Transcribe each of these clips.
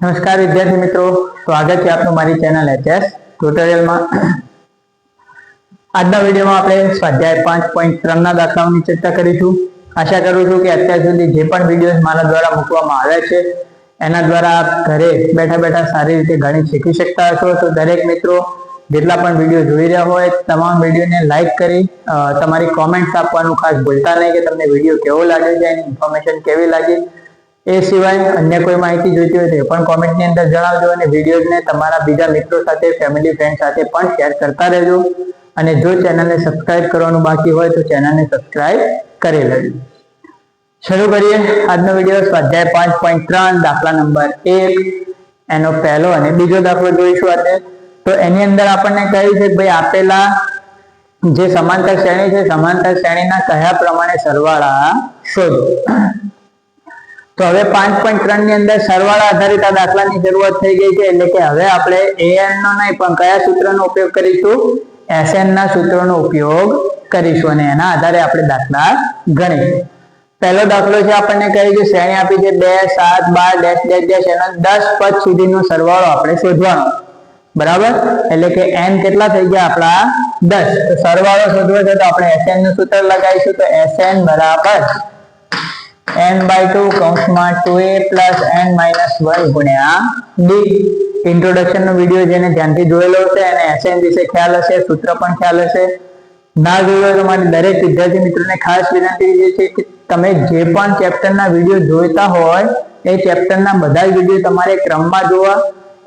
नमस्कार विद्यार्थी मित्रों, स्वागत है आपનું મારી ચેનલ એચએસ ટ્યુટોરિયલમાં। આજના વિડિયોમાં આપણે સ્વાધ્યાય 5.3 ના દાખલાઓની ચર્ચા કરીશું। આશા કરું છું કે અત્યાર સુધી જે પણ વિડિયોઝ મારા દ્વારા મૂકવામાં આવ્યા છે એના દ્વારા આપ ઘરે બેઠા બેઠા સારી રીતે ગણિત શીખી શકતા હશો। તો દરેક મિત્રો જેટલા પણ વિડિયો જોઈ રહ્યા હોય તમામ વિડિયોને લાઈક કરી તમારી કોમેન્ટ્સ આપવાનું ખાસ ભૂલતા નહીં કે તમને વિડિયો કેવો લાગ્યો છે, એની ઇન્ફોર્મેશન કેવી લાગી। એ સિવાય અન્ય કોઈ માહિતી જોઈતી હોય તો એ પણ કોમેન્ટની અંદર જણાવજો અને વિડિયોઝને તમારા બીજા મિત્રો સાથે, ફેમિલી ફ્રેન્ડ સાથે પણ શેર કરતા રહેજો। અને જો ચેનલને સબસ્ક્રાઇબ કરવાનું બાકી હોય તો ચેનલને સબસ્ક્રાઇબ કરી લેજો। શરૂ કરીએ આજનો વિડિયો। સ્વાધ્યાય 5.3 દાખલા નંબર 1 એનો પહેલો અને બીજો દાખલો જોઈશું આજે। તો એની અંદર આપણને કહ્યું છે કે ભાઈ આપેલા જે સમાંતર શ્રેણી છે, સમાંતર શ્રેણીના કયા પ્રમાણે સરવાળા શોધો। તો હવે 5.3 ની અંદર સરવાળા આધારિત આ દાખલાની શરૂઆત થઈ ગઈ છે, એટલે કે હવે આપણે an નો નહીં પણ કયા સૂત્રનો ઉપયોગ કરીશું? Sn ના સૂત્રનો ઉપયોગ કરીશું અને એના આધારે આપણે દાખલા ગણીશું। પહેલો દાખલો છે, આપણને કહ્યું છે શ્રેણી આપી છે 2 7 12 ડેશ એનો 10 પદ સુધીનો સરવાળો આપણે શોધવાનો, બરાબર। એટલે કે n કેટલા થઈ ગયા આપણા 10। તો સરવાળો શોધવો છે તો આપણે Sn નું સૂત્ર લગાવીશું। તો Sn બરાબર n/2 કૌંસમાં 2a પ્લસ n-1 ગુણ્યા d। ઇન્ટ્રોડક્શન નો વિડિયો જેને ધ્યાનથી જોયેલો હશે અને Sn વિશે ખ્યાલ હશે, સૂત્ર પણ ખ્યાલ હશે। ના જોયો તો મારી દરેક વિદ્યાર્થી મિત્રોને ખાસ વિનંતી છે કે તમે જે પણ ચેપ્ટરના વિડિયો જોઈતા હોય એ ચેપ્ટરના બધા જ વિડિયો તમારે ક્રમમાં જોવા।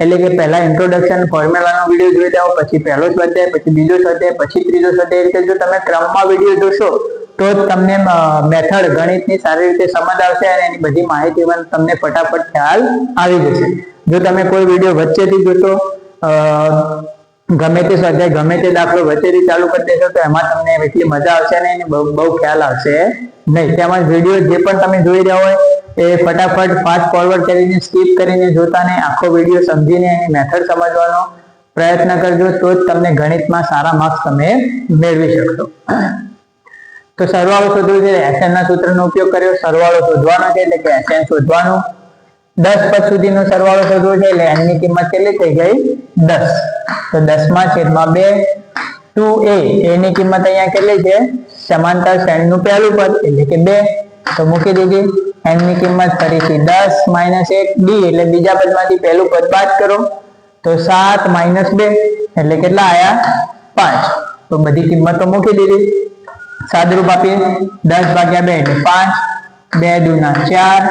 એટલે કે પહેલા ઇન્ટ્રોડક્શન ફોર્મ્યુલાનો વિડિયો જોઈતા હો, પછી પહેલો સ્વાધ્યાય, પછી બીજો સ્વાધ્યાય, પછી ત્રીજો સ્વાધ્યાય। રીતે જો તમે ક્રમમાં વિડિયો જોશો તો તમને મેથડ ગણિતની સારી રીતે સમજ આવશે અને એની બધી માહિતી પણ તમને ફટાફટ ખ્યાલ આવી જશે। જો તમે કોઈ વિડિયો વચ્ચેથી જોશો, ગમે તે સ્વાધ્યાય ગમે તે દાખલો વચ્ચેથી ચાલુ કરી દેશો તો એમાં તમને એટલી મજા આવશે ને એને બહુ ખ્યાલ આવશે નહીં। તેમાં વિડિયો જે પણ તમે જોઈ રહ્યા હોય એ ફટાફટ ફાસ્ટ ફોરવર્ડ કરીને, સ્કીપ કરીને જોતા નહીં, આખો વિડિયો સમજીને એની મેથડ સમજવાનો પ્રયત્ન કરજો, તો જ તમને ગણિતમાં સારા માર્ક્સ તમે મેળવી શકશો। તો સરવાળો શોધવો છે, Sn ના સૂત્રનો ઉપયોગ કર્યો। સરવાળો શોધવાનો છે એટલે કે Sn શોધવાનું। 10 પદ સુધીનો સરવાળો શોધવો છે એટલે n ની કિંમત કેટલી થઈ ગઈ? 10। તો 10/2 2a ની કિંમત અહીંયા કેટલી છે? સમાંતર શ્રેણીનું પહેલું પદ એટલે કે 2, તો મૂકી દીધી। n ની કિંમત ફરીથી 10 - 1 d એટલે બીજા પદમાંથી પહેલું પદ બાદ કરો તો 7 - 2 એટલે કેટલા આયા? 5। તો બધી કિંમતો મૂકી દીધી। સાદરૂપ આપીએ 10/2 એટલે 5, 2 દુના 4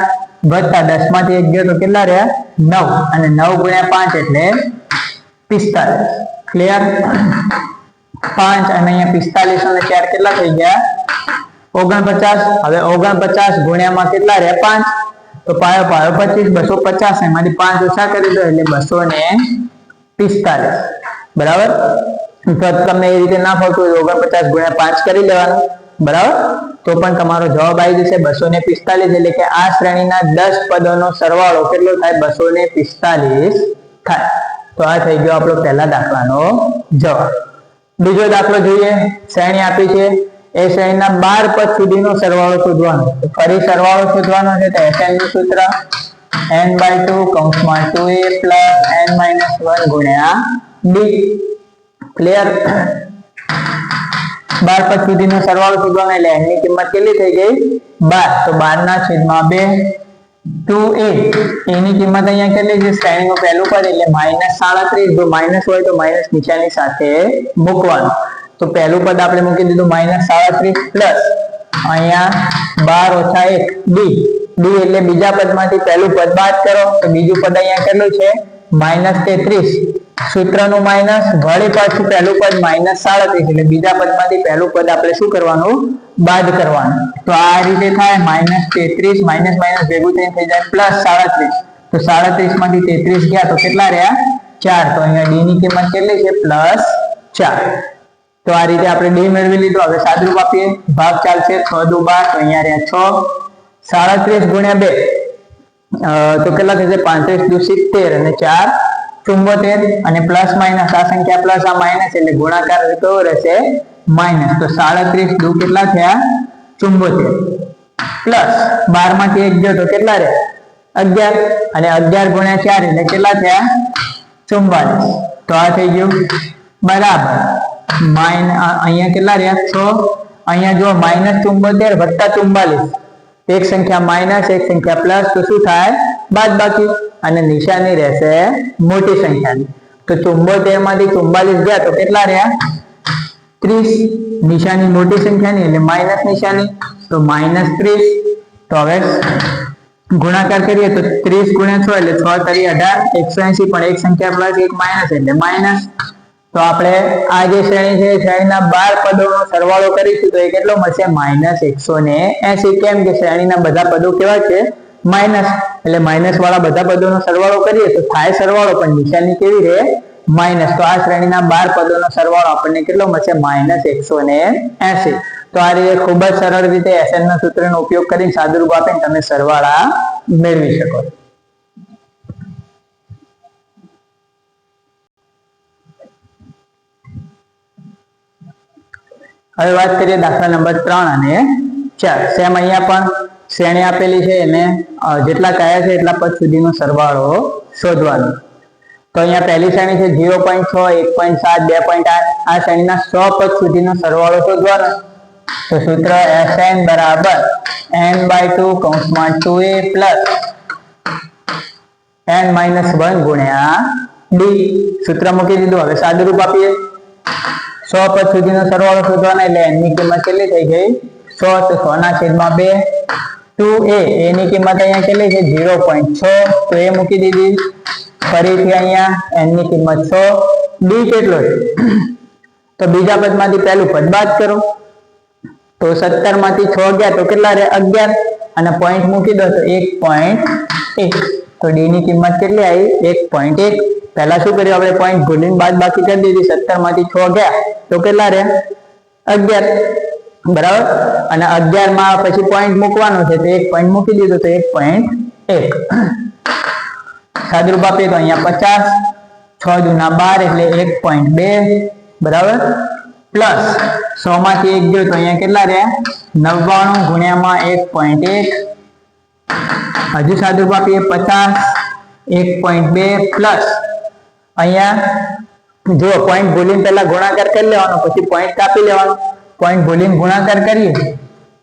વત્તા 10 માંથી 1 ગયો તો કેટલા રહ્યા? 9 અને 9 ગુણ્યા 5 એટલે 45। ક્લિયર? 5 અને અહીંયા 45 અને 4 કેટલા થઈ ગયા? 49। હવે 49 ગુણ્યામાં કેટલા રહ્યા? 5, તો પાયો 25, 250 એમાંથી 5 ઓછા કરી દો એટલે 245, બરાબર। તો તમને એ રીતે ના ફાવતું હોય 49 ગુણ્યા 5 કરી લેવાનું, બરાબર। તો પણ તમારો જવાબ આવી જશે 245। એટલે કે આ શ્રેણીના 10 પદોનો સરવાળો કેટલો થાય? 245 થાય। તો આ થઈ ગયો આપણો પહેલા દાખલાનો જવાબ। બીજો દાખલો જોઈએ। શ્રેણી આપી છે, એ શ્રેણીના 12 પદ સુધીનો સરવાળો શોધવાનો। તો ફરી સરવાળો શોધવાનો છે તો Sn નું સૂત્ર n/2 કૌંસમાં 2a પ્લસ n-1 ગુણ્યા d। ક્લિયર? 12 પદ સુધીનો સરવાળો શોધવાનો એટલે n ની કિંમત કેટલી થઈ ગઈ? 12। તો 12/2 2a એની કિંમત અહીંયા કેટલી છે? શ્રેણીનું પહેલું પદ એટલે -37। જો માઇનસ હોય તો માઇનસ નિશાની સાથે મૂકવાનું। તો પહેલું પદ આપણે મૂકી દીધું -37 પ્લસ અહીંયા 12 - 1 d એટલે બીજા પદમાંથી પહેલું પદ બાદ કરો તો બીજું પદ અહીંયા કેટલું છે? -33। સૂત્રનું માઇનસ વળી પાછું પહેલું પદ -37 એટલે બીજા પદમાંથી પહેલું પદ આપણે શું કરવાનું? બાદ કરવાનું। તો આ રીતે થાય -33 માઇનસ માઇનસ ભેગું થઈને થઈ જાય +37। તો 37 માંથી 33 ગયા તો કેટલા રહ્યા? 4। તો અહીંયા d ની કિંમત કેટલી છે? +4। તો આ રીતે આપણે d મેળવી લીધો। હવે સાદરૂપ આપીએ, ભાગ ચાલશે 6 દુ 12 તો અહીંયા રહ્યા 6। 37 ગુણ્યા 2 તો કેટલા થશે? 35 દુ 70 અને 4 74 અને પ્લસ માઇનસ આ સંખ્યા પ્લસ આ માઇનસ એટલે ગુણાકાર કેવો રહેશે? માઇનસ। તો 37 દુ કેટલા થયા? 74। પ્લસ 12 માંથી 1 ગયો તો કેટલા રહે 11 અને 11 ગુણ્યા 4 એટલે કેટલા થયા 44 તો આ થઈ ગયું બરાબર અહીંયા કેટલા રહ્યા 6 અહીંયા જો -74 વત્તા 44 એક સંખ્યા માઇનસ એક સંખ્યા પ્લસ તો શું થાય બાદબાકી અને નિશાની રહેશે મોટી સંખ્યાની તો 74 માંથી 44 ગયા તો કેટલા રહ્યા 30 નિશાની મોટી સંખ્યાની એટલે માઇનસ નિશાની તો -30 તો હવે ગુણાકાર કરીએ તો 30 ગુણ્યા 6 એટલે 6 તરી 18 180 પણ એક સંખ્યા પ્લસ એક માઇનસ એટલે માઇનસ તો આપણે આ જે શ્રેણી છે શ્રેણીના 12 પદોનો સરવાળો કરીશું તો એ કેટલો મળશે -180 કેમ કે શ્રેણીના બધા પદો કેવા છે માઇનસ એટલે માઇનસ વાળા બધા પદોનો સરવાળો કરીએ તો થાય સરવાળો પણ નિશાની કેવી રહે માઇનસ તો આ શ્રેણીના 12 પદોનો સરવાળો આપણને કેટલો મળશે -180 તો આ રીતે ખૂબ જ સરળ રીતે SN ના સૂત્રનો ઉપયોગ કરીને સાદુરૂપ આપીને તમે સરવાળા મેળવી શકો છો હવે વાત કરીએ દાખલા નંબર 3 અને 4 સેમ અહીંયા પણ શ્રેણી આપેલી છે એને જેટલા કયા છે એટલા પદ સુધીનો સરવાળો શોધવાનો તો અહીંયા પહેલી શ્રેણી છે 0.6 1.7 2.8 આ શ્રેણીના 100 પદ સુધીનો સરવાળો શોધવાનો તો સૂત્ર SN બરાબર n/2 કૌંસમાં 2a પ્લસ n-1 ગુણ્યા d સૂત્ર મૂકી દીધું હવે સાદુરૂપ આપીએ 100 પદ સુધીનો સરવાળો શોધવાનો એટલે n ની કિંમત કેટલી થઈ ગઈ 100 તો 100/2 2a a ની કિંમત અહીંયા કેટલી છે 0.6 તો એ મૂકી દીધી ફરીથી અહીંયા n ની કિંમત 100 d કેટલો છે તો બીજા પદમાંથી પહેલું પદ બાદ કરો તો 17 માંથી 6 ગયા તો કેટલા રહે 11 અને પોઈન્ટ મૂકી દો તો 1.1 તો d ની કિંમત કેટલી આવી 1.1 પહેલા શું કર્યું આપણે પોઈન્ટ ભૂલીને બાદબાકી કરી દીધી 17 માંથી 6 ગયા તો કેટલા રહ્યા 11 બરાબર અને 11 માં પછી પોઈન્ટ મૂકવાનો છે તો એક પોઈન્ટ મૂકી દીધો તો 1.1 સાદુરૂપ આપીએ તો અહીંયા 50 6 દુના 12 એટલે 1.2 બરાબર પ્લસ 100 માંથી 1 ગયો તો અહીંયા કેટલા રહ્યા 99 ગુણ્યામાં 1.1 હજુ સાદુરૂપ આપીએ 50 1.2 પ્લસ અહીંયા જો પોઈન્ટ ભૂલીને પહેલા ગુણાકાર કરી લેવાનો પછી પોઈન્ટ કાપી લેવાનો પોઈન્ટ ભૂલીને ગુણાકાર કરીએ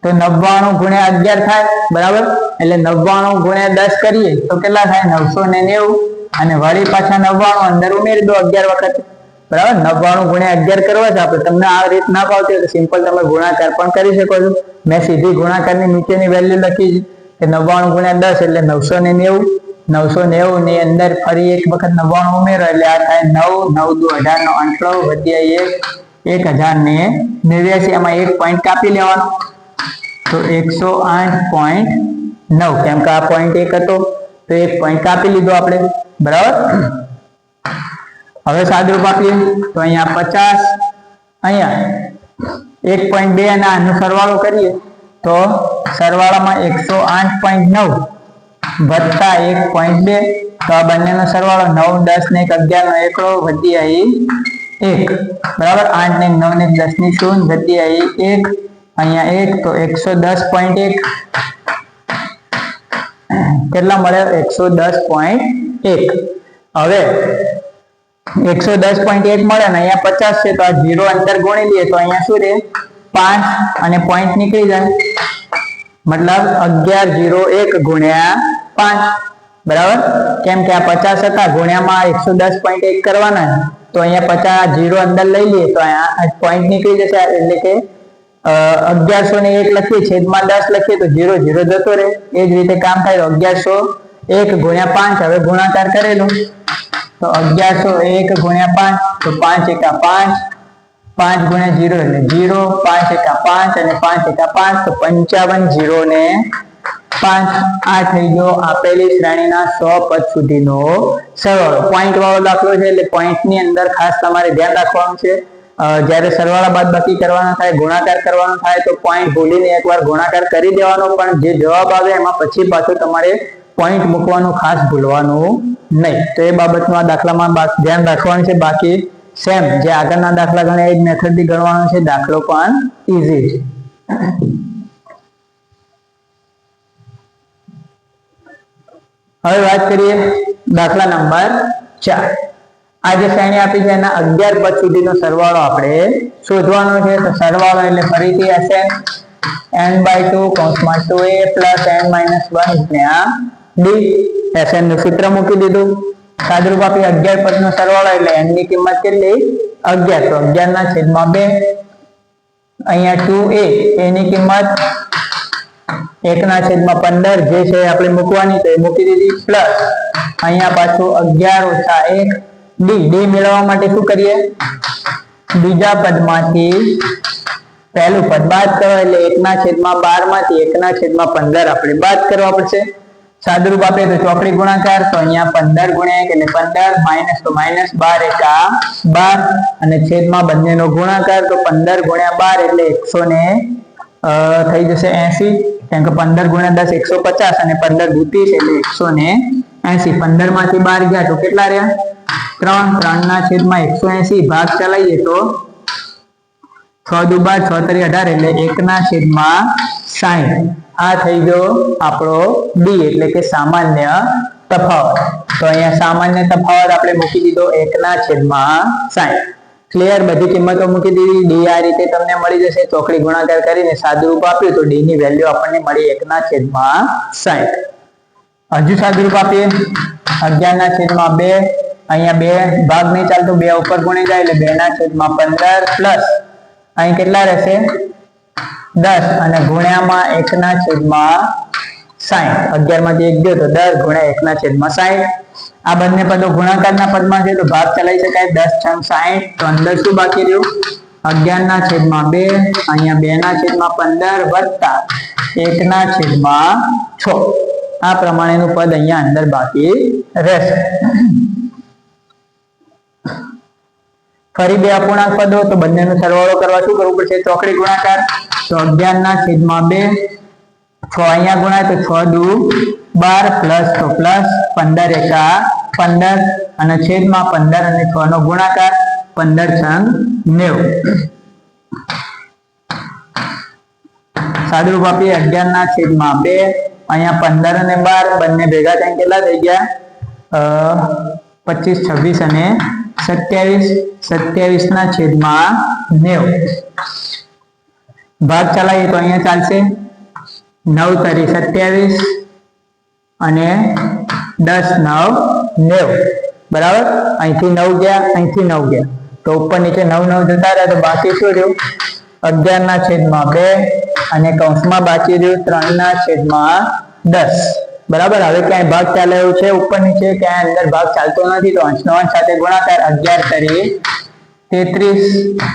તો 99 ગુણ્યા 11 થાય બરાબર એટલે 99 ગુણ્યા 10 કરીએ તો કેટલા થાય 990 અને વળી પાછા 99 અંદર ઉમેરી દો 11 વખત બરાબર 99 ગુણ્યા 11 કરવા છે આપણે તમને આ રીત ના ફાવતી હોય તો સિમ્પલ તમે ગુણાકાર પણ કરી શકો છો મેં સીધી ગુણાકારની નીચેની વેલ્યુ લખી છે કે 99 ગુણ્યા 10 એટલે 990 990 ની અંદર ફરી એક વખત 99 ઉમેરો એટલે આ થાય 9 9 દુ 18 નો આંકડો વધ્યા 1089 એમાં એક પોઈન્ટ કાપી લેવાનો તો 108.9 કેમ કે આ પોઈન્ટ એક હતો તો એક પોઈન્ટ કાપી લીધો આપણે બરાબર હવે સાદુરૂપ આપીએ તો અહીંયા 50 અહીંયા 1.2 અને આનો સરવાળો કરીએ તો સરવાળામાં 108.9 વત્તા 1.2 તો આ બંનેનો સરવાળો 9 10 ને 11 નો એકડો વધી આવી 1 બરાબર 8 ને 9 ને 10 ની 0 વધી આવી 1 અહીંયા 1 તો 110.1 કેટલા મળે 110.1 હવે 110.1 મળે ને અહીંયા 50 છે તો આ 0 અંદર ગુણી લઈએ તો અહીંયા શું રહે 5 અને પોઈન્ટ નીકળી જાય મતલબ 1101 ગુણ્યા 5 બરાબર કેમ કે આ 50 હતા ગુણ્યામાં 110.1 કરવાના તો અહીંયા 50 0 અંદર લઈ લઈએ તો અહીંયા પોઈન્ટ નીકળી જશે એટલે કે 1101 લખીએ છેદમાં 10 લખીએ તો 0 0 જતો રહે એ જ રીતે કામ થાય 1101 ગુણ્યા 5 હવે ગુણાકાર કરેલો તો 1101 ગુણ્યા 5 તો 5 એકા 5 5 ગુણ્યા 0 એટલે 0 5 એકા 5 અને 5 એકા 5 તો 55 0 ને 5 આ થઈ ગયો આપેલી શ્રેણીના 100 પદ સુધીનો સરવાળો પોઈન્ટ વાળો દાખલો છે એટલે પોઈન્ટ ની અંદર ખાસ તમારે ધ્યાન રાખવાનું છે જ્યારે સરવાળા બાદબાકી કરવાનો થાય ગુણાકાર કરવાનો થાય તો પોઈન્ટ ભૂલીને એકવાર ગુણાકાર કરી દેવાનો પણ જે જવાબ આવે એમાં પછી પાછું તમારે પોઈન્ટ મૂકવાનું ખાસ ભૂલવાનું નહીં તો એ બાબતનું આ દાખલામાં ધ્યાન રાખવાનું છે બાકી સેમ જે આગળના દાખલા ગણ્યા એ જ મેથડથી ગણવાનો છે દાખલો પણ ઈઝી છે હવે વાત કરીએ દાખલા નંબર 4. આ જે શ્રેણી આપી છે એના 11 પદ સુધીનો સરવાળો આપણે શોધવાનો છે. તો સરવાળો એટલે ફરીથી Sn n/2 કૌંસમાં 2a plus n - 1 ગુણ્યા d. Sn નું સૂત્ર મૂકી દીધું. સાદુરૂપ આપી 11 પદનો સરવાળો એટલે n ની કિંમત કેટલી? 11. તો 11 ના છેદમાં 2. અહીંયા 2a એની કિંમત 1 ના છેદમાં 15 જે છે આપણે મૂકવાની તો એ મૂકી દીધી, પ્લસ અહીંયા પાછું 11 ઓછા 1 d મેળવવા માટે શું કરીએ? બીજા પદમાંથી પહેલું પદ બાદ કરો એટલે 1 ના છેદમાં 12 માંથી 1 ના છેદમાં 15 આપણે બાદ કરવા પડશે. સાદુરૂપ આપે તો ચોકડી ગુણાકાર, તો અહીંયા 15 ગુણ્યા 1 એટલે 15 માઇનસ તો માઇનસ 12 એકા 12 અને છેદમાં બંનેનો ગુણાકાર, તો 15 ગુણ્યા 12 એટલે 100 થઈ જશે 80, કેમ કે 15 ગુણ્યા 10 150 અને 15 દુ 30 એટલે 180. 15 માંથી 12 ગયા તો કેટલા રહ્યા? 3. 3 ના છેદમાં 180 ભાગ ચલાવીએ તો 6 દુ 12 6 તરી 18 એટલે 1 ના છેદમાં 60. આ થઈ ગયો આપણો ડી એટલે કે સામાન્ય તફાવત. તો અહીંયા સામાન્ય તફાવત આપણે મૂકી દીધો 1 ના છેદમાં 60. ક્લિયર? બધી કિંમતો મૂકી દીધી. ડી આ રીતે તમને મળી જશે. ચોકડી ગુણાકાર કરીને સાદુરૂપ આપ્યું તો ડી ની વેલ્યુ આપણને મળી 1 ના છેદમાં 60. હજુ સાદુરૂપ આપીએ 11 ના છેદમાં 2. અહીંયા 2 ભાગ નહીં ચાલતો, 2 ઉપર ગુણી જાય એટલે 2 ના છેદમાં 15 પ્લસ અહીં કેટલા રહેશે? 10 અને ગુણ્યામાં 1 ના છેદમાં 60. 11 માંથી 1 ગયો તો 10 ગુણ્યા 1 ના છેદમાં 60. આ બંને પદો ગુણાકારના પદમાં છે તો ભાગ ચલાવી શકાય. 10 છંગ 60. તો અંદર શું બાકી રહ્યું? 11 ના છેદમાં 2, અહીંયા 2 ના છેદમાં 15 વત્તા 1 ના છેદમાં 6. આ પ્રમાણેનું પદ અહીંયા અંદર બાકી રહેશે. ફરી બે અપૂર્ણાંક પદો, તો બંનેનો સરવાળો કરવા શું કરવું પડશે? ચોકડી ગુણાકાર. તો 11 ના છેદમાં 2, 6 અહીંયા ગુણાય તો 6 દુ 12 પ્લસ તો પ્લસ 15 એકા 15 અને છેદમાં 15 અને 6 નો ગુણાકાર 15 છંગ 90. સાદુરૂપ આપીએ 11 ના છેદમાં 2, અહીંયા 15 અને 12 બંને ભેગા થઈને કેટલા થઈ ગયા? 25 26 અને 27. 27 ના છેદમાં 90. ભાગ ચલાવીએ તો અહીંયા ચાલશે 9 તરી 27 અને 10 9 90. બરાબર? અહીંથી 9 ગયા, અહીંથી 9 ગયા તો ઉપર નીચે 9 9 જતા રહ્યા તો બાકી શું રહ્યું? 11 ના છેદમાં 2 અને કૌંસમાં બાકી રહ્યું 3 ના છેદમાં 10. બરાબર? હવે ક્યાંય ભાગ ચાલે એવું છે ઉપર નીચે? ક્યાંય અંદર ભાગ ચાલતો નથી. તો અંશનો અંશ સાથે ગુણાકાર 11 તરી 33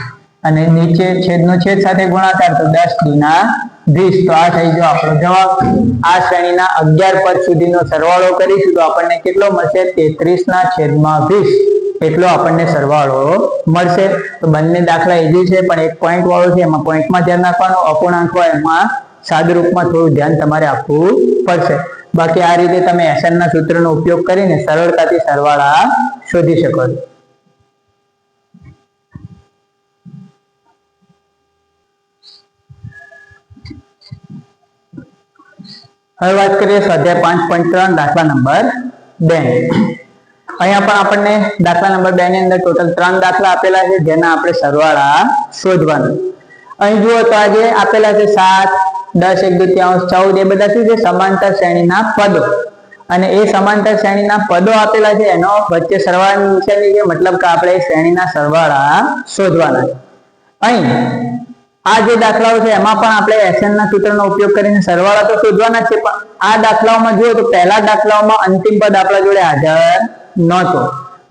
અને નીચે છેદનો છેદ સાથે ગુણાકાર તો 10 દુના 20. તો આ થઈ ગયો આપણો જવાબ. આ શ્રેણીના 11 પદ સુધીનો સરવાળો કરીશું તો આપણને કેટલો મળશે? 33 ના છેદમાં 20 એટલો આપણને સરવાળો મળશે. તો બંને દાખલા ઈઝી છે પણ એક પોઈન્ટ વાળો છે એમાં પોઈન્ટમાં ધ્યાન રાખવાનું, અપૂર્ણાંક હોય એમાં સાદુરૂપમાં થોડું ધ્યાન તમારે આપવું પડશે. બાકી આ રીતે તમે SN ના સૂત્રનો ઉપયોગ કરીને સરળતાથી સરવાળા શોધી શકો છો. હવે વાત કરીએ સ્વાધ્યાય 5.3 દાખલા નંબર 2. અહીંયા પણ આપણને દાખલા નંબર 2 ની અંદર ટોટલ 3 દાખલા આપેલા છે જેના આપણે સરવાળા શોધવાના. અહીં જુઓ તો આજે આપેલા છે 7 10 1 દૂતીયાંશ 14 એ બધા શું છે? સમાંતર શ્રેણીના પદો. અને એ સમાંતર શ્રેણીના પદો આપેલા છે એનો વચ્ચે સરવાળાની નિશાની છે, મતલબ કે આપણે શ્રેણીના સરવાળા શોધવાના છે. અહીં આ જે દાખલાઓ છે એમાં પણ આપણે SN ના સૂત્રનો ઉપયોગ કરીને સરવાળા તો શોધવાના છે, પણ આ દાખલાઓમાં જુઓ તો પહેલા દાખલાઓમાં અંતિમ પદ આપણા જોડે હાજર નહોતો,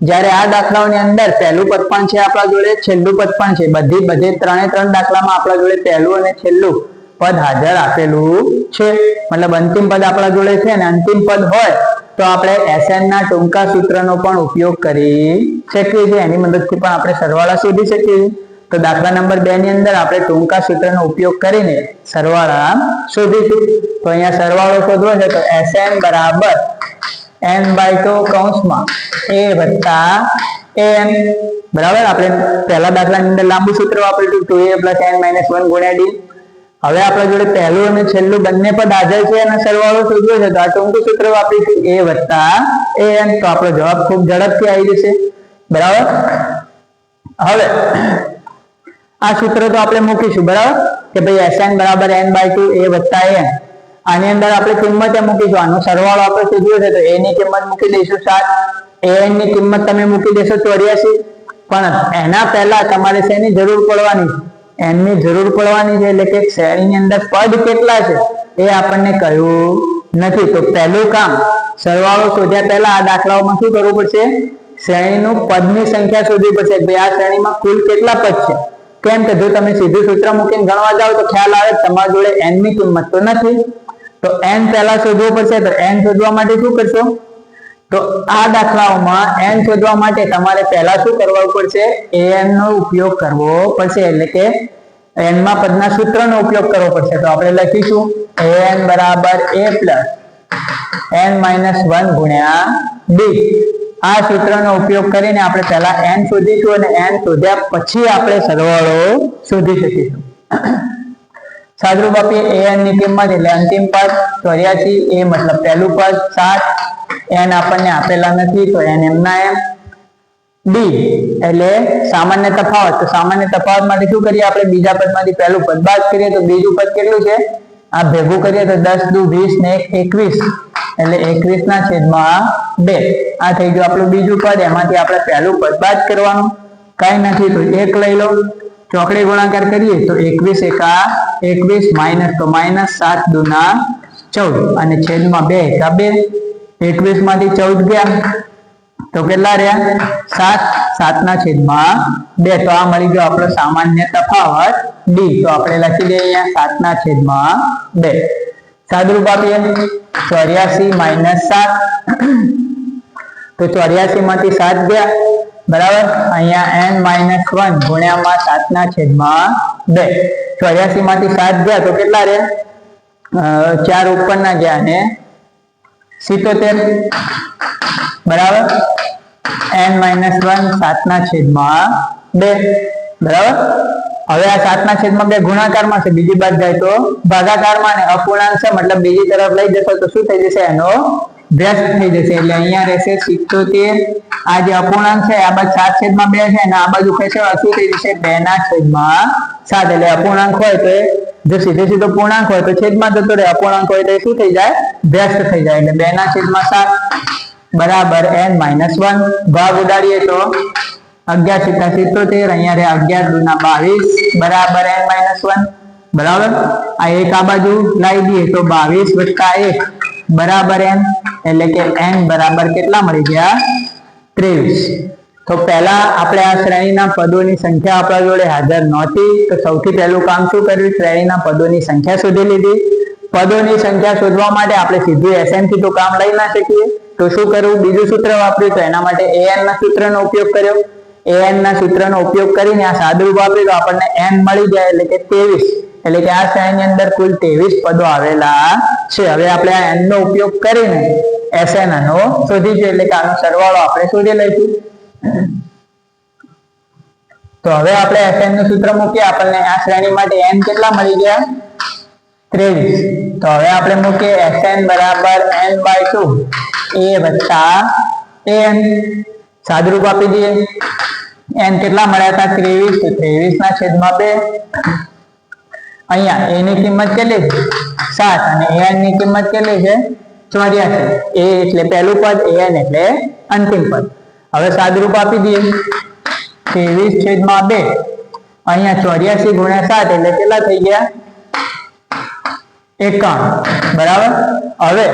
જ્યારે આ દાખલાઓની અંદર પહેલું પદ પણ છે આપણા જોડે, છેલ્લું પદ પણ છે. બધે ત્રણે ત્રણ દાખલામાં આપણા જોડે પહેલું અને છેલ્લું પદ હાજર આપેલું છે, મતલબ અંતિમ પદ આપણા જોડે છે. અને અંતિમ પદ હોય તો આપણે SN ના ટૂંકા સૂત્રનો પણ ઉપયોગ કરી શકીએ છીએ, એની મદદથી પણ આપણે સરવાળા શોધી શકીએ છીએ. તો દાખલા નંબર 2 ની અંદર આપણે ટૂંકા સૂત્રનો ઉપયોગ કરીને સરવાળા શોધીશું. તો અહીંયા સરવાળો શોધવો છે તો SN બરાબર n/2 કૌંસમાં a વત્તા an. બરાબર? આપણે પહેલા દાખલાની અંદર લાંબુ સૂત્ર વાપર્યું 2a + n - 1 ગુણ્યા d. હવે આપણા જોડે પહેલું અને છેલ્લું બંને પદ હાજર છે અને સરવાળો શોધવો છે તો આ ટૂંકું સૂત્ર વાપરીશું a વત્તા an, તો આપણો જવાબ ખૂબ ઝડપથી આવી જશે, બરાબર. હવે આ સૂત્ર તો આપણે મૂકીશું, બરાબર, કે ભાઈ Sn બરાબર n/2 a વત્તા an. આની અંદર આપણે કિંમત મૂકીશું, આનો સરવાળો આપણે શોધવો છે તો a ની કિંમત મૂકી દઈશું 7, an ની કિંમત તમે મૂકી દેશો 84, પણ એના પહેલા તમારે શેની જરૂર પડવાની, n ની જરૂર પડવાની છે, એટલે કે શ્રેણીની અંદર પદ કેટલા છે એ આપણને કહ્યું નથી. તો પહેલું કામ સરવાળો શોધ્યા પહેલા આ દાખલાઓમાં શું કરવું પડશે, શ્રેણીનું પદની સંખ્યા શોધવી પડશે, ભાઈ આ શ્રેણીમાં કુલ કેટલા પદ છે. કેમ કે જો તમે સીધું સૂત્ર મૂકીને ગણવા જાઓ તો ખ્યાલ આવે તમારી જોડે n ની કિંમત તો નથી, તો n પહેલા શોધવું પડશે. તો n શોધવા માટે શું કરશો, તો આ દાખલાઓમાં n શોધવા માટે તમારે પહેલા શું કરવું પડશે, an નો ઉપયોગ કરવો પડશે, એટલે કે n માં પદના સૂત્રનો ઉપયોગ કરવો પડશે. તો આપણે લખીશું an બરાબર a પ્લસ n-1 ગુણ્યા b. આ સૂત્રનો ઉપયોગ કરીને આપણે પહેલા n શોધીશું અને n શોધ્યા પછી આપણે સરવાળો શોધી શકીશું. સાદુરૂપ આપીએ an ની કિંમત એટલે અંતિમ પદ 84, a મતલબ પહેલું પદ 7, n આપણને આપેલા નથી તો n એમના એમ, b એટલે સામાન્ય તફાવત, તો સામાન્ય તફાવત માટે શું કરીએ આપણે, બીજા પદમાંથી પહેલું પદ બાદ કરીએ તો બીજું પદ કેટલું છે, આ ભેગું કરીએ તો 10 દુ 20 ને 21 એટલે 21/2. આ થઈ ગયું આપણું બીજું પદ, એમાંથી આપણે પહેલું પદ બાદ કરવાનું, કઈ નથી તો 1 લઈ લો, ચોકડી ગુણાકાર કરીએ તો 21 એકા 21 માઇનસ તો માઇનસ 7 દુના 14 અને છેદમાં 2 એકા 2, 21 માંથી 14 ગયા તો કેટલા રહ્યા 7, 7/2. તો આ મળી ગયો આપણો સામાન્ય તફાવત d. તો આપણે લખી દઈએ અહીંયા 7/2. સાદુરૂપ આપીએ 84 - 7, તો 84 માંથી 7 ગયા, બરાબર. અહીંયા n-1 ગુણ્યામાં 7/2. 84 માંથી 7 ગયા તો કેટલા રહ્યા, 4 ઉપરના ગયા અને 77, બરાબર. n-1 7/2, બરાબર. હવે આ 7/2 ગુણાકારમાં છે, બીજી બાજુ જાય તો ભાગાકારમાં, અને અપૂર્ણાંક છે મતલબ બીજી તરફ લઈ જશો તો શું થઈ જશે, એનો વ્યસ્ત થઈ જશે, એટલે અહીંયા રહેશે 77. આ જે અપૂર્ણાંક છે આ બાજુ 7/2 છે અને આ બાજુ કહેશે શું થઈ જશે 2/7. એટલે અપૂર્ણાંક હોય તો જો સીધે સીધો પૂર્ણાંક હોય તો છેદમાં જતો રહે, અપૂર્ણાંક હોય તો શું થઈ જાય, વ્યસ્ત થઈ જાય, એટલે 2/7 બરાબર n-1. ભાગ ઉડાડીએ તો 11 × 77, અહીંયા રે 11 દુના 22 બરાબર n-1, બરાબર. આ એક આ બાજુ લાવી દઈએ તો 22 + 1 બરાબર n, એટલે કે n બરાબર કેટલા મળી ગયા 23. તો પહેલા આપણે આ શ્રેણીના પદોની સંખ્યા આપણા જોડે હાજર નહોતી, તો સૌથી પહેલું કામ શું કર્યું, શ્રેણીના પદોની સંખ્યા શોધી લીધી. પદોની સંખ્યા શોધવા માટે આપણે સીધું Sn થી તો કામ લઈ ના શકીએ, તો શું કરવું, બીજું સૂત્ર વાપર્યું, તો એના માટે an ના સૂત્રનો ઉપયોગ કર્યો. an ના સૂત્રનો ઉપયોગ કરીને આ સાદુરૂપ વાપર્યું તો આપણને n મળી જાય, એટલે કે 23. એટલે કે આ શ્રેણીની અંદર કુલ 23 પદો આવેલા છે. હવે આપણે આ n નો ઉપયોગ કરીને Sn નો શોધીશું, એટલે કે આનો સરવાળો આપણે શોધી લઈશું. તો હવે આપણે Sn નું સૂત્ર મૂકીએ, આપણને આ શ્રેણી માટે n કેટલા મળી ગયા 23. તો હવે આપણે મૂકીએ Sn બરાબર n/2 a વત્તા an. સાદુરૂપ આપી દઈએ, n કેટલા મળ્યા હતા 23, તો 23/2. અહીંયા a ની કિંમત કેટલી છે 7 અને an ની કિંમત કેટલી છે 84. a એટલે પહેલું પદ, an એટલે અંતિમ પદ. હવે સાદુરૂપ આપી દઈએ 23/2. અહીંયા 84 × 7 એટલે કેટલા થઈ ગયા 91, બરાબર. હવે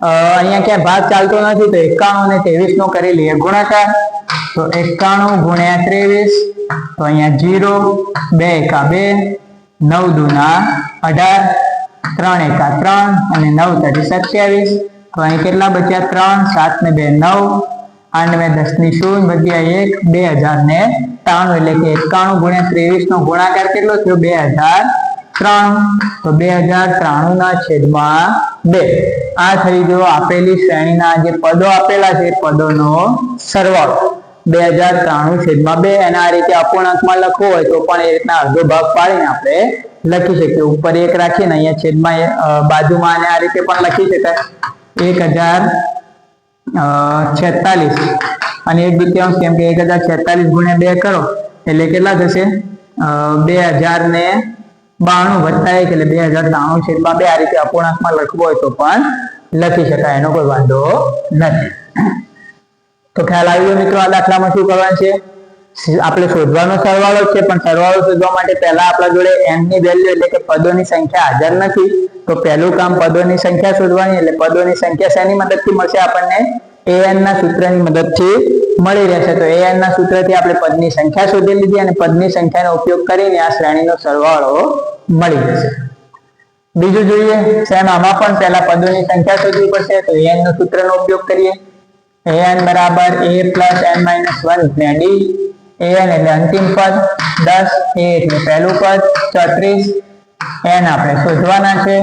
અહીંયા ક્યાં ભાગ ચાલતો નથી તો 91 ને 23 નો કરી લઈએ ગુણાકાર, તો 91 × 23, તો અહીંયા 0, 2 એકા 2, 9 દુના 18, 3 એકા 3 અને 9 × 27. તો અહીં કેટલા બચ્યા 3, 7 ને 2 9, 8 ને 10 ની 0 વધ્યા 1, 2093. એટલે કે 91 × 23 નો ગુણાકાર કેટલો થયો 2093. તો 2093/2. આ થઈ ગયો આપેલી શ્રેણીના જે પદો આપેલા છે પદોનો સરવાળો 2093/2. અને આ રીતે અપૂર્ણાંકમાં લખવો હોય તો પણ એ રીતના અડધો ભાગ પાડીને આપણે લખી શકીએ. ઉપર 1 રાખીને અહીંયા છેદમાં બાજુમાં અને આ રીતે પણ લખી શકાય. 1046 અને 1/2 કેમ કે 1046 ગુણ્યા 2 કરો એટલે કેટલા થશે? 2092 વત્તા 1 એટલે 2093 છેદમાં 2. આ રીતે અપૂર્ણાંકમાં લખવું હોય તો પણ લખી શકાય, એનો કોઈ વાંધો નથી. તો ખ્યાલ આવી ગયો મિત્રો. આ દાખલામાં શું કરવાનું છે? આપણે શોધવાનો સરવાળો છે, પણ સરવાળો શોધવા માટે પહેલા આપણા જોડે n ની વેલ્યુ એટલે કે પદોની સંખ્યા હાજર નથી. તો પહેલું કામ પદોની સંખ્યા શોધવાની. એટલે પદોની સંખ્યા શેની મદદથી મળશે? આપણને an ના સૂત્રની મદદથી મળી રહેશે. તો an ના સૂત્રથી આપણે પદની સંખ્યા શોધી લીધી અને પદની સંખ્યાનો ઉપયોગ કરીને આ શ્રેણીનો સરવાળો મળી જશે. બીજું જોઈએ, સેમ આમાં પણ પહેલા પદોની સંખ્યા શોધવી પડશે. તો an નો સૂત્રનો ઉપયોગ કરીએ. an બરાબર a plus n minus 1 ગુણ્યા d. an એટલે અંતિમ પદ, 10, a એટલે પહેલું પદ, 34, n આપણે શોધવાના છે,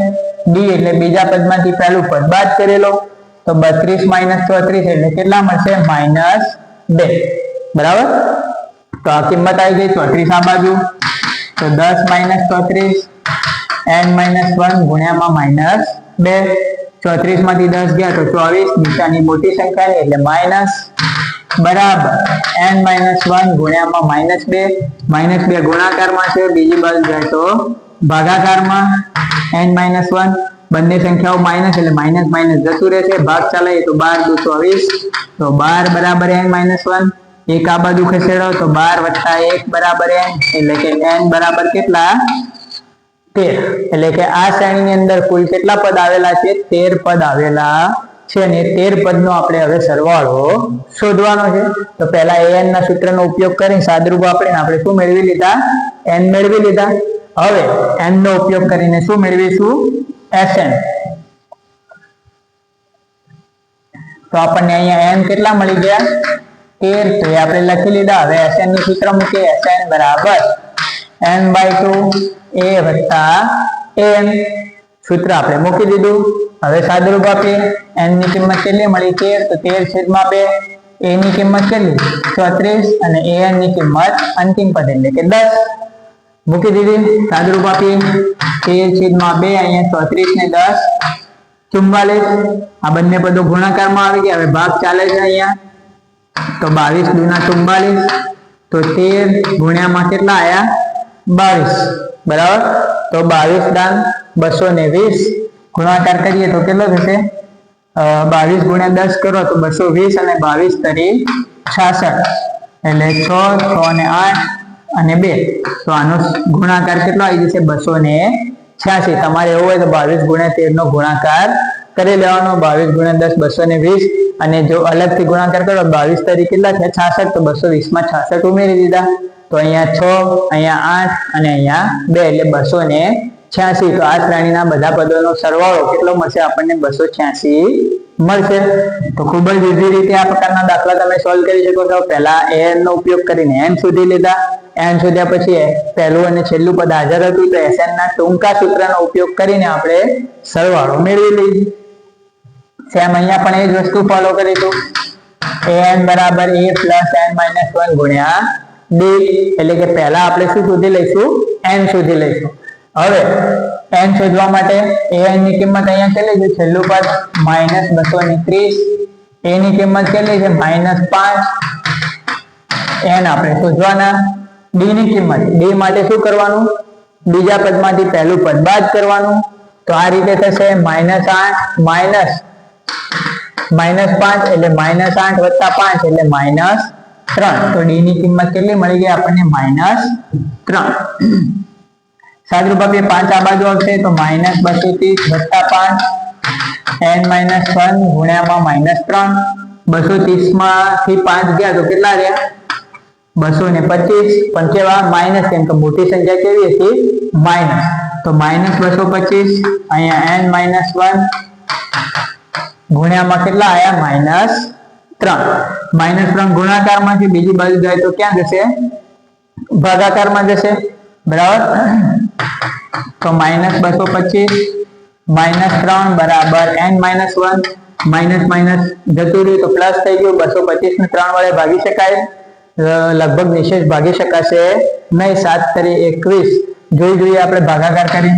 d એટલે બીજા પદમાંથી પહેલું પદ બાદ કરેલો. તો 32 minus 34 એટલે કેટલા મળશે? -2. બરાબર. તો આ કિંમત આવી ગઈ 34 આ બાજુ. તો 10 minus 34 n minus 1 ગુણ્યામાં -2. 34 માંથી 10 ગયા તો 24, નિશાની મોટી સંખ્યા એટલે માઇનસ, બરાબર n minus 1 ગુણ્યામાં -2 ગુણાકારમાં છે, બીજી બાજુ જાય તો ભાગાકારમાં. n minus 1 બંને સંખ્યાઓ માઇનસ એટલે માઇનસ માઇનસ જતું રહેશે. ભાગ ચલાવીએ તો 12 દુ 24, તો 12 બરાબર n minus 1. એક આ બાજુ ખસેડો તો 12 વત્તા 1 બરાબર n, એટલે કે n બરાબર કેટલા? 13. એટલે કે આ શ્રેણીની અંદર કુલ કેટલા પદ આવેલા છે? 13 પદ આવેલા છે અને 13 પદનો આપણે હવે સરવાળો શોધવાનો છે. તો પહેલા an ના સૂત્રનો ઉપયોગ કરી સાદરૂપ વાપરીને આપણે શું મેળવી લીધા? n મેળવી લીધા. હવે n નો ઉપયોગ કરીને શું મેળવીશું? Sn. તો આપણને અહીંયા n કેટલા મળી ગયા? 13. તો એ આપણે લખી લીધા. હવે Sn નું સૂત્ર મૂકીએ. Sn બરાબર n/2 a વત્તા an. સૂત્ર આપણે મૂકી દીધું. હવે સાદરૂપ આપીએ. n ની કિંમત કેટલી મળી? 13. તો 13 છેદમાં 2. a ની કિંમત કેટલી? 34 અને an ની કિંમત અંતિમ પદ એટલે કે 10 મૂકી દીધી. સાદરૂપ આપીએ. 13 છેદમાં 2 અહીંયા 34 ને 10 44. આ બંને પદો ગુણાકારમાં આવી ગયા. હવે ભાગ ચાલે છે અહીંયા. તો 22 દુના 44. તો 13 ગુણ્યામાં કેટલા આયા? 22. બરાબર. તો 22 દાન 220. ગુણાકાર કરીએ તો કેટલો થશે? 22 ગુણ્યા 10 કરો તો 220 અને 22 તરી 66 એટલે 6, 6 ને 8 અને 2. તો આનો ગુણાકાર કેટલો આવી જશે? 286. તમારે એવું હોય તો 22 ગુણ્યા 13 નો ગુણાકાર કરી લેવાનો. 22 ગુણ્યા 10 220 અને જો અલગથી ગુણાકાર કરો 22 તરી કેટલા છે? 66. તો 220 માં 66 ઉમેરી દીધા. તો અહીંયા 6, અહીંયા 8 અને અહીંયા 2 એટલે 286. તો આ શ્રેણીના બધા પદોનો સરવાળો કેટલો મળશે? આપણને 286 મળશે. તો ખૂબ જ ઈઝી રીતે આ પ્રકારના દાખલા તમે સોલ્વ કરી શકો છો. પહેલા an નો ઉપયોગ કરીને n શોધી લીધા. n શોધ્યા પછી પહેલું અને છેલ્લું પદ હાજર હતું તો Sn ના ટૂંકા સૂત્રનો ઉપયોગ કરીને આપણે સરવાળો મેળવી લઈએ. સેમ અહીંયા પણ એ જ વસ્તુ ફોલો કરીશું. an બરાબર a plus n minus 1 ગુણ્યા d. એટલે કે પહેલા આપણે શું શોધી લઈશું? n શોધી લઈશું. હવે n શોધવા માટે an ની કિંમત અહીંયા કેટલી છે? છેલ્લું પદ -230. a ની કિંમત કેટલી છે? -5. n આપણે શોધવાના. d ની કિંમત, d માટે શું કરવાનું? બીજા પદમાંથી પહેલું પદ બાદ કરવાનું. તો આ રીતે થશે -8 -5 એટલે -8 વત્તા 5 એટલે -3. તો d ની કિંમત કેટલી મળી ગઈ આપણને? -3. સાદરૂપ આપીએ. 5 આ બાજુ આવશે તો -230 વત્તા 5 n minus 1 ગુણ્યામાં -3. 230 માંથી 5 ગયા તો કેટલા રહ્યા? 225. પણ કેવા? માઇનસ, કેમ કે મોટી સંખ્યા કેવી હતી? માઇનસ. તો -225 અહીંયા n minus 1 ગુણ્યામાં કેટલા આયા? -3 ગુણાકારમાંથી બીજી બાજુ જાય તો ક્યાં જશે? ભાગાકારમાં જશે. બરાબર. તો -225 -3 બરાબર n minus 1. માઇનસ માઇનસ જતું રહ્યું તો પ્લસ થઈ ગયું. 225 ને 3 વડે ભાગી શકાય? લગભગ નિશેષ ભાગી શકાશે નહીં. 7 તરી 21 જોઈએ આપણે ભાગાકાર કરી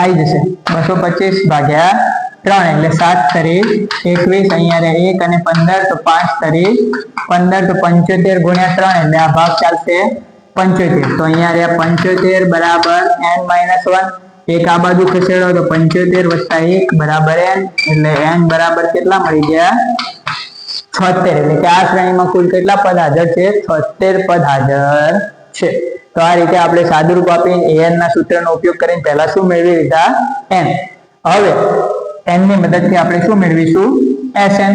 આવી જશે 225 ભાગ્યા 3 એટલે 7 તરી 21, અહીંયા રે 1 અને 15 તો 5 તરી 15 તો 75 ગુણ્યા 3 એટલે આ ભાગ ચાલશે 75, તો અહીંયા રે 75 બરાબર n-1, એક આ બાજુ ખસેડો તો 75 + 1 બરાબર n, એટલે n બરાબર કેટલા મળી ગયા 76, એટલે કે આ શ્રેણીમાં કુલ કેટલા પદ હાજર છે 76 પદ હાજર છે। તો આ રીતે આપણે સાદુરૂપ આપીને an ના સૂત્રનો ઉપયોગ કરીને પહેલા શું મેળવી લીધા n, હવે n ની મદદથી આપણે શું મેળવીશું Sn।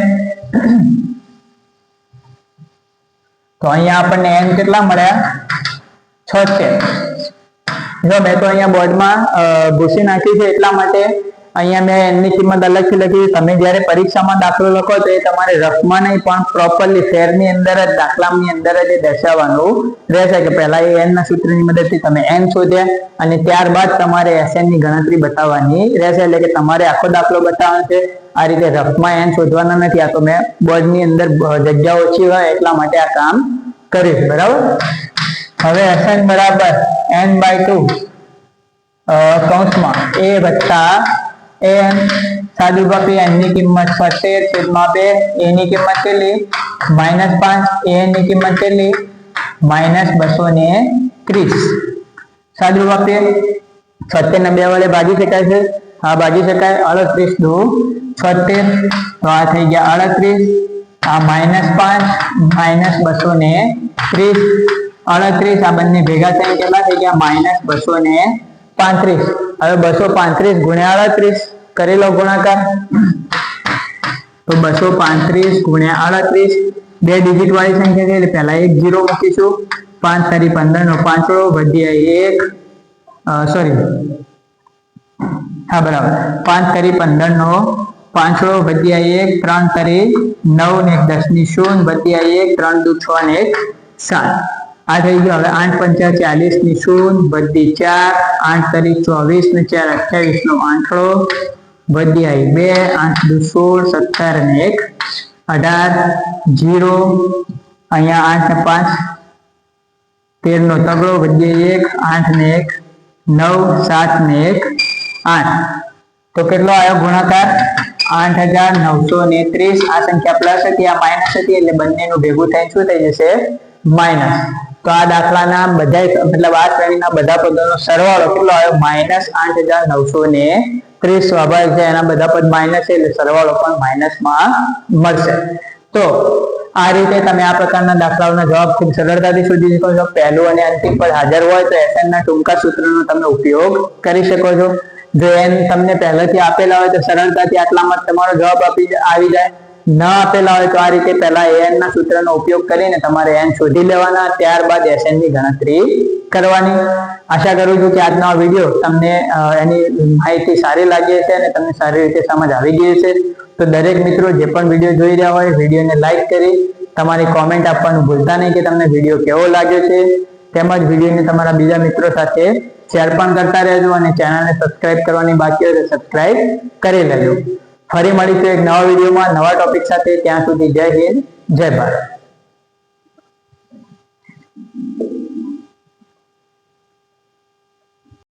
તો અહીંયા આપણને n કેટલા મળ્યા 76। જો મેં તો અહીંયા બોર્ડમાં ભૂસી નાખી છે એટલા માટે અહીંયા મેં n ની કિંમત અલગથી લખી। તમે જ્યારે પરીક્ષામાં દાખલો લખો તો એ તમારે રફમાં નહીં પણ પ્રોપરલી ફેરની અંદર જ દાખલાની અંદર જ દર્શાવવાનું રહેશે કે પહેલા એ n ના સૂત્રની મદદથી તમે n શોધ્યા અને ત્યારબાદ તમારે Sn ની ગણતરી બતાવવાની રહેશે, એટલે કે તમારે આખો દાખલો બતાવવાનો છે। આ રીતે રફમાં n શોધવાના નથી, આ તો મેં બોર્ડની અંદર જગ્યા ઓછી હોય એટલા માટે આ કામ કર્યું, બરાબર। હવે Sn બરાબર n/2 કૌંસમાં a વત્તા an, સાદુરૂપ આપી n ની કિંમત 76/2, a ની કિંમત કેટલી -5, an ની કિંમત કેટલી -230। સાદુરૂપ આપીએ 76 ને 2 વડે ભાગી શકાય છે, હા ભાગી શકાય। 38 દુ 76, તો આ થઈ ગયા 38, આ -5 -230, 38 આ બંને ભેગા થઈને કેટલા થઈ ગયા -235। હવે 235 ગુણ્યા 38 કરી લો ગુણાકાર, તો 235 ગુણ્યા 38 બે ડિજિટ વાળી સંખ્યા છે એટલે પહેલા એક 0 મૂકીશું, 5 તારી 15 નો પાંચડો વધ્યા 1 સોરી હા બરાબર 5 તારી 15 નો પાંચડો વધ્યા 1, 3 તારી 9 ને 10 ની 0 વધ્યા 1, 3 દુ 6 ને 1 7, આ થઈ ગયો। હવે 8 5 40 ની 0 વધી 4, 8 તારી 24 ને 4 28 નો આંકડો વધ્યા 2, 8 દુ 16, 17 ને 1 18, 0 અહીંયા 8 ને 5 13 નો તગડો વધ્યા 1, 8 ને 1 9, 7 ને 1 8, તો કેટલો આવ્યો ગુણાકાર 8930। આ સંખ્યા પ્લસ હતી આ માઇનસ હતી એટલે બંનેનું ભેગું થઈને શું થઈ જશે માઇનસ। તો આ દાખલાના બધા મતલબ આ શ્રેણીના બધા પદોનો સરવાળો કેટલો આવ્યો -8930। સ્વાભાવિક છે એના બધા પદ માઇનસ છે એટલે સરવાળો પણ માઇનસમાં મળશે। તો આ રીતે તમે આ પ્રકારના દાખલાઓના જવાબ ખૂબ સરળતાથી શોધી શકો છો। પહેલું અને અંતિમ પદ હાજર હોય તો Sn ના ટૂંકા સૂત્રનો તમે ઉપયોગ કરી શકો છો। જો n તમને પહેલાથી આપેલા હોય તો સરળતાથી આટલામાં તમારો જવાબ આવી જાય, ન આપેલા હોય તો આ રીતે પહેલા an ના સૂત્રનો ઉપયોગ કરીને તમારે n શોધી લેવાના, ત્યારબાદ Sn ની ગણતરી કરવાની। આશા કરું છું કે આજનો આ વિડીયો તમને એની માહિતી સારી લાગી હશે અને તમને સારી રીતે સમજ આવી ગઈ હશે। તો દરેક મિત્રો જે પણ વિડીયો જોઈ રહ્યા હોય વિડીયોને લાઈક કરી તમારી કોમેન્ટ આપવાનું ભૂલતા નહીં કે તમને વિડીયો કેવો લાગ્યો છે, તેમજ વિડીયોને તમારા બીજા મિત્રો સાથે શેર પણ કરતા રહેજો અને ચેનલને સબસ્ક્રાઇબ કરવાની બાકી હોય તો સબસ્ક્રાઇબ કરી લેજો। ફરી મળીશું એક નવા વિડીયોમાં નવા ટોપિક સાથે, ત્યાં સુધી જય હિન્દ જય ભારત।